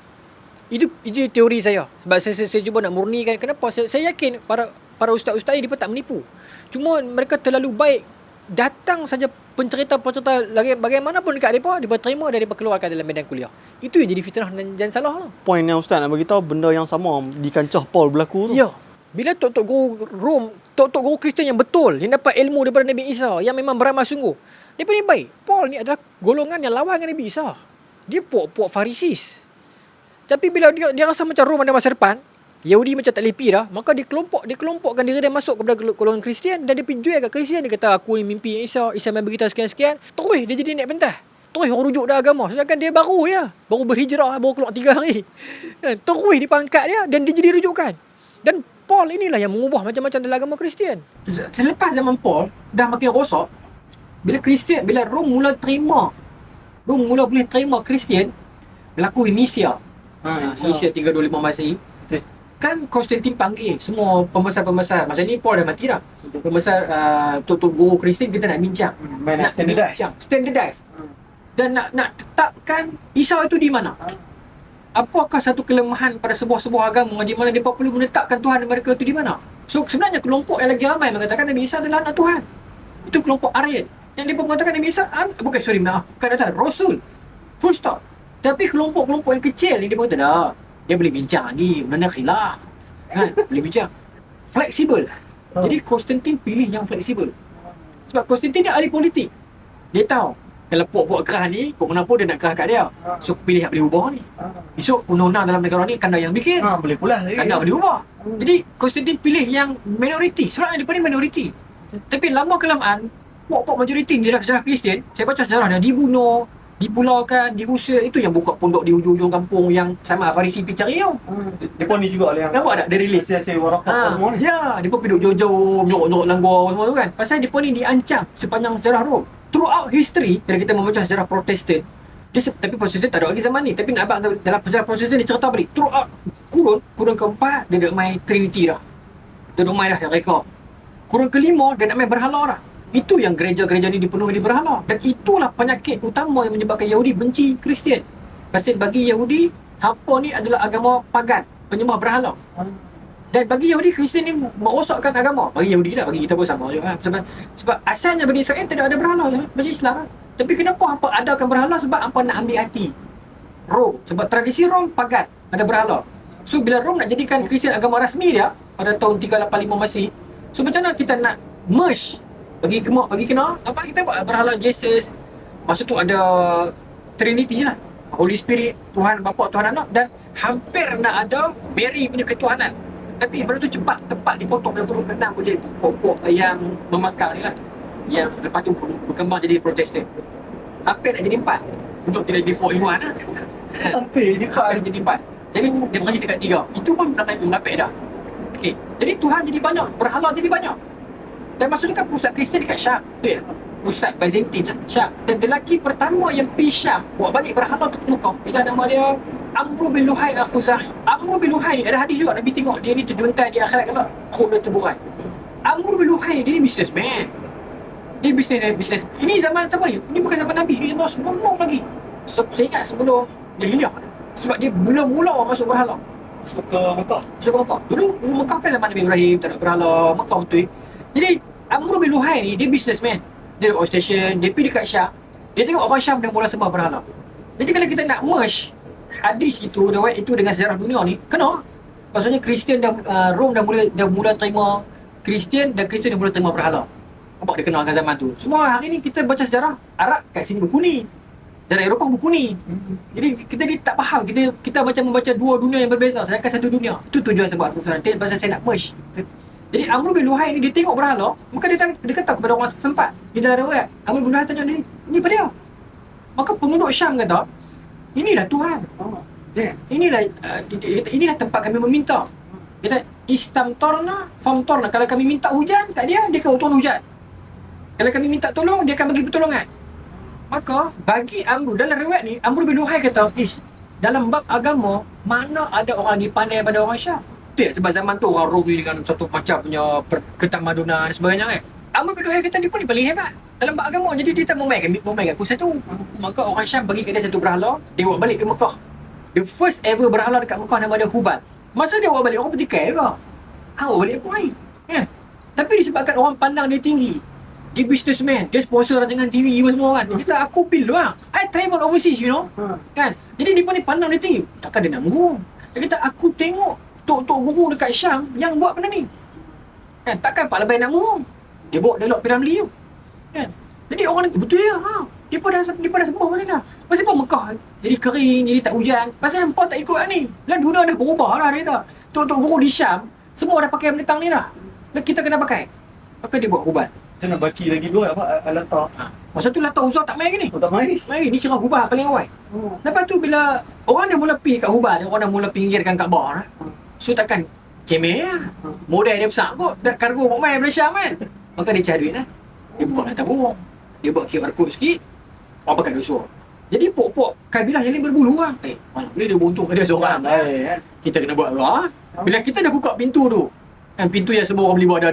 Itu teori saya. Sebab saya cuba nak murnikan kenapa saya yakin para ustaz-ustaz ni depa tak menipu. Cuma mereka terlalu baik. Datang saja pencerita-pencerita lagi bagaimanapun dekat depa terima dan depa keluarkan dalam medan kuliah. Itu yang jadi fitnah dan salah tu. Point yang ustaz nak bagi tahu benda yang sama di kancah Paul berlaku tu. Ya. Bila tok-tok guru Rom, tok-tok guru Kristian yang betul, yang dapat ilmu daripada Nabi Isa, yang memang beramal sungguh, dia ni baik. Paul ni adalah golongan yang lawan dengan Nabi Isa. Dia puak-puak Farisis. Tapi bila dia rasa macam Rom ada masa depan, Yahudi macam tak lepi dah, maka dia kelompokkan diri dia masuk kepada golongan Kristian, dan dia pergi jual kat Kristian. Dia kata aku ni mimpi Isa main beritahu sekian-sekian. Terus dia jadi naik pentas. Terus orang rujuk dah agama. Sedangkan dia baru berhijrah, baru keluar 3 hari. Terus dia pangkat dia dan dia jadi rujukan. Dan Paul inilah yang mengubah macam-macam dalam agama Kristian. Selepas zaman Paul dah makin rosak, bila Rom mula boleh terima Kristian, berlaku Nisia. Nisia 325 Masehi. Kan Konstantin panggil semua pembesar-pembesar. Masa ni Paul dah mati dah. Pembesar tok-tok guru Kristian kita nak bincang. Nak Standardize. Dan nak tetapkan Isa itu di mana. Apakah satu kelemahan pada sebuah agama di mana mereka perlu menetapkan Tuhan mereka itu di mana. So sebenarnya kelompok yang lagi ramai mengatakan Nabi Isa adalah anak Tuhan. Itu kelompok Aryan. Yang mereka mengatakan Nabi Isa bukan Tuhan, Rasul. Full stop. Tapi kelompok-kelompok yang kecil ni dia berkata dah, dia boleh bincang lagi, mana khilaf. Kan? Boleh bincang. Fleksibel. Jadi Konstantin pilih yang fleksibel. Sebab Konstantin dia ahli politik. Dia tahu kalau pok-pok kerah ni, kok kenapa dia nak kerah kat dia. So pilih yang boleh ubah ni. Esok undang-undang dalam negara ni kanda yang bikin. Boleh pula lagi. Kanda boleh ubah. Jadi Konstantin pilih yang minoriti. Sebenarnya dia ni minoriti. Tapi lama kelamaan, pok-pok majoriti ni dalam sejarah Kristian, saya baca sejarah dia dibunuh, dipulaukan, diusir. Itu yang buka pondok di ujung-ujung kampung yang sama Farisi pergi cari tau. Dia pun ni juga yang nampak tak? Dia relate. Sia-sia warakah semua ni. Ya, dia pun pergi duduk jauh-jauh, menyorok-nyorok langgar semua tu kan. Pasal dia pun ni diancam sepanjang sejarah Rom. Throughout history, kalau kita membaca sejarah Protestan, tapi Protestan tak ada lagi zaman ni. Tapi nak abang dalam sejarah Protestan dia cerita balik. Throughout kurun keempat, dia nak main Trinity dah. Dia nak main dah reka. Kurun kelima, dia nak main berhala dah. Itu yang gereja-gereja ni dipenuhi di berhala. Dan itulah penyakit utama yang menyebabkan Yahudi benci Kristian. Pasal bagi Yahudi, hampa ni adalah agama pagan, penyembah berhala. Dan bagi Yahudi, Kristian ni merosakkan agama. Bagi Yahudi lah, bagi kita pun sama juga. Sebab asalnya Bani Israel tidak ada berhala macam Islam kan. Tapi kenapa hampa adakan berhala? Sebab hampa nak ambil hati Rom. Sebab tradisi Rom pagan, ada berhala. So bila Rom nak jadikan Kristian agama rasmi dia pada tahun 385 Masihi, so macam mana kita nak merge bagi kena apa kita buat berhala Jesus. Masa tu ada Trinity lah, Holy Spirit, Tuhan Bapa, Tuhan Anak, dan hampir nak ada Mary punya ketuhanan. Tapi benda tu tepat dipotong pada kurun ke-6 oleh pokok yang memakar ni lah, yang lepas tu berkembang jadi Protestan. Hampir nak jadi 4 untuk tidak jadi 4 in 1 lah. Hampir jadi 4. Jadi dia berhenti dekat 3. Itu pun menapik dah. Okay. Jadi Tuhan jadi banyak, berhala jadi banyak. Dan maksudnya kan pusat Kristian dekat Syam. Tu ya? Pusat Byzantine lah, Syam. Dan lelaki pertama yang pergi Syam buat balik berhala tu ke Mekah, ialah nama dia Amru bin Luhai al-Khuzai. Amru bin Luhai ni ada hadis juga, Nabi tengok dia ni terjuntai di akhirat kalau perut dia terburai. Amru bin Luhai ni dia ni businessman. Dia bisnes. Ini zaman siapa ni? Ini bukan zaman Nabi, ini zaman sebelum lagi. Saya ingat sebelum dia hilang. Sebab dia mula-mula masuk berhala. Masuk ke Mekah. Dulu Mekah kan zaman Nabi Ibrahim, tak ada berhala, Mekah betul. Jadi Amru bin Luhai ni dia businessman. Dia duduk station, dia pergi dekat Syam. Dia tengok orang Syam dah mula sembah berhala. Jadi kalau kita nak merge hadis itu, riwayat itu dengan sejarah dunia ni, kena. Maksudnya Kristian dan Rom dah mula terima Kristian, dan Kristian dah mula terima berhala. Nampak dia kenal dengan zaman tu. Semua hari ni kita baca sejarah Arab kat sini buku ni, sejarah Eropah buku ni. Jadi kita ni tak faham. Kita macam membaca dua dunia yang berbeza sedangkan satu dunia. Itu tujuan saya buat Fufuran Tale, pasal saya nak merge. Jadi Amru bin Luhai ni dia tengok berhala, maka dia kata kepada orang setempat. Di dalam riwayat, Amru bin Luhai tanya ni apa dia? Maka penduduk Syam kata, inilah Tuhan. Inilah tempat kami meminta. Dia kata, istamtorna famtorna. Kalau kami minta hujan kat dia akan turun hujan. Kalau kami minta tolong, dia akan bagi pertolongan. Maka bagi Amru, dalam riwayat ni, Amru bin Luhai kata, dalam bab agama, mana ada orang lagi pandai daripada orang Syam? Tu ya, sebab zaman tu orang Rom ni dengan satu macam punya ketamadunan dan sebagainya kan. Amru bin Luhai kata dia pun ni paling hebat dalam bab agama. Jadi dia tak memainkan pusat tu. Maka orang Syam bagi kat dia satu berhala, dia bawa balik ke Mekah. The first ever berhala dekat Mekah nama dia Hubal. Masa dia bawa balik, orang bertikai ke? Bawa balik aku lain kan? Tapi disebabkan orang pandang dia tinggi, dia businessman, dia sponsor rancangan TV semua kan. Dia kata aku pil lah, I travel overseas you know kan. Jadi dia pun ni pandang dia tinggi, takkan dia nak murung. Dia kata aku tengok tok-tok guru dekat Syam yang buat benda ni kan, takkan Pak Lebay nak murung. Dia bawa dialog Piramli tu kan. Jadi orang ni betul ya, dia pun dah sembah benda dah. Pasal apa Mekah jadi kering, jadi tak hujan, pasal hampa tak ikut ni. Lah dunia dah berubah lah dia kata. Tok-tok guru di Syam semua dah pakai benda ni dah. Lah kita kena pakai. Maka dia buat ubat. Macam nak baki lagi dua apa Al-Latar. Masa tu Latar Uzza tak main ke ni? Tak main. Ni kira Hubal paling awal. Lepas tu bila orang dah mula pergi kat Hubal, orang dah mula pinggirkan Kaabah. So takkan cemeh lah. Modal dia besar kot. Dah kargo buat main Malaysia kan. Maka dia cari duit lah. Dia buka nak tabung. Dia buat QR code sikit. Orang pakai dosor. Jadi pok-pok kabilah yang ni berbulu lah. Mana boleh dia buntung ke dia seorang. Kita kena buat apa? Bila kita dah buka pintu tu, kan pintu yang semua orang boleh buat, ada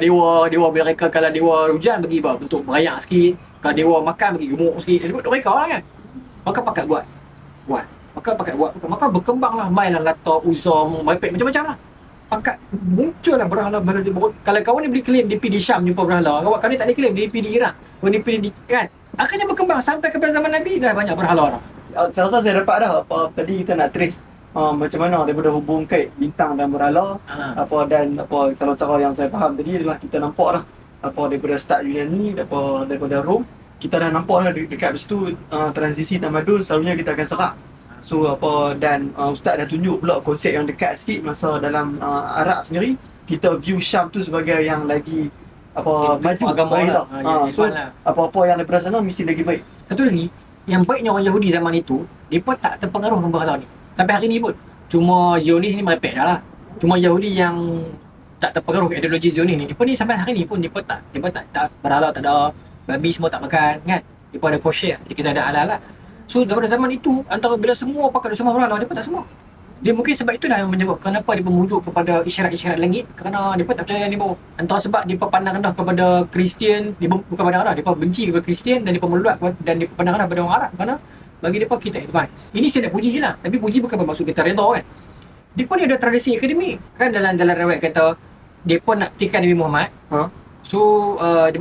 dewa bila reka, kalau dewa hujan bagi bentuk merayak sikit, kalau dewa makan bagi gemuk sikit, dia buat reka lah kan. Maka pakat buat. Maka berkembang lah, mainlah laptop, uzong, iPad, macam-macam lah. Pakat muncul lah berhala-berhala dia. Kalau kawan ni boleh claim dia pergi di Syam jumpa berhala, kawan ni tak boleh claim dia pergi di Iraq, kawan ni pergi di, kan. Akhirnya berkembang sampai kepada zaman Nabi dah banyak berhala dah. Saya rasa saya dapat dah apa tadi kita nak trace macam mana daripada hubung kait bintang dan berhala. Kalau cara yang saya faham tadi adalah kita nampak dah daripada start Yunani, daripada Rom, kita dah nampak dah dekat situ transisi tamadun selalunya kita akan serak. So ustaz dah tunjuk pula konsep yang dekat sikit masa dalam Arab sendiri, kita view Syam tu sebagai yang lagi maju agama bagi lah. kita. So apa-apa yang daripada sana mesti lagi baik. Satu lagi, yang baiknya orang Yahudi zaman itu, mereka tak terpengaruh dengan berhala ni. Sampai hari ni pun. Cuma Zionis ni merepek dah lah. Cuma Yahudi yang tak terpengaruh ideologi Zionis ni, mereka ni sampai hari ni pun mereka tak berhala, tak ada, babi semua tak makan, kan. Mereka ada kosher, kita ada halal lah. So daripada zaman itu, antara bila semua pakai semua berhala, mereka tak semua. Dia mungkin sebab itulah yang menyebabkan kenapa dia merujuk kepada isyarat-isyarat langit, kerana dia tak percaya ni bahawa antara sebab dia pandang rendah kepada Kristian, dia bukan pandang rendah, dia benci kepada Kristian dan dia meluat dan dia pandang rendah kepada orang Arab, kerana bagi dia kita advance. Ini saya nak puji je lah, tapi puji bukan bermaksud kita redha kan. Dia pun ada tradisi akademik kan, dalam riwayat kata dia pun nak petikan Nabi Muhammad. So dia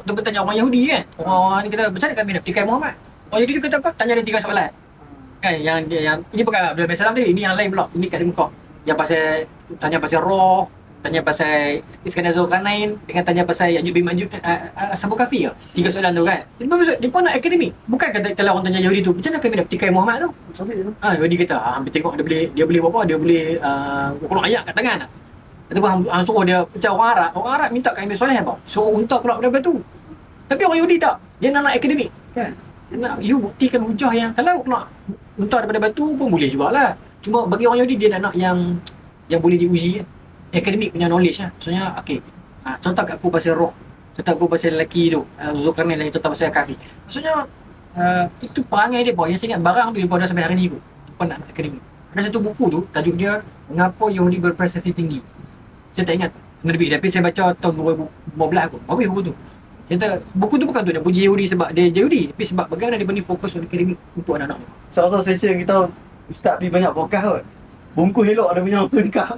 pun tanya orang Yahudi kan, orang ni kata macam mana kami nak petikan Muhammad. Orang Yahudi tu kata apa? Tanya dia 3 soalan. Kan yang ini bukan Abdul Salam tadi, ini yang lain pula, ini kat muka. Yang tanya pasal roh, tanya pasal Iskandar Zulkarnain, dengan tanya pasal Ya'juj Bima'juj, Ashabul Kahfi ke? 3 soalan tu kan. Dia pun nak akademik. Bukan kata kalau orang tanya Yahudi tu, macam mana kami nak petikai Muhammad tu? Yahudi kata, ambil tengok dia boleh buat apa? Dia boleh keluar ayat kat tangan tak? Ataupun suruh dia macam orang Arab minta kami soleh apa? Suruh unta keluar daripada batu. Tapi orang Yahudi tak. Dia nak akademik. Kan? Dia nak you buktikan hujah yang kalau nak unta daripada batu pun boleh jugalah. Cuma bagi orang Yahudi dia nak yang boleh diuji kan. Akademik punya knowledge lah. Maksudnya okey. Contoh kat aku pasal roh. Contoh aku pasal lelaki tu. Zulkarnain lagi contoh pasal Kahfi. Maksudnya itu perangai dia yang saya ingat barang tu dia pada sampai hari ni pun. Dia nak akademik. Ada satu buku tu tajuk dia Mengapa Yahudi Berprestasi Tinggi. Saya tak ingat penerbit, tapi saya baca tahun 2015 aku. Bagus buku tu. Dia kata buku tu bukan untuk nak puji Yahudi sebab dia Yahudi, tapi sebab bagaimana dia fokus on akademik untuk anak-anak. Saya rasa session kita ustaz pergi banyak podcast kot. Bungkus elok ada punya lengkap.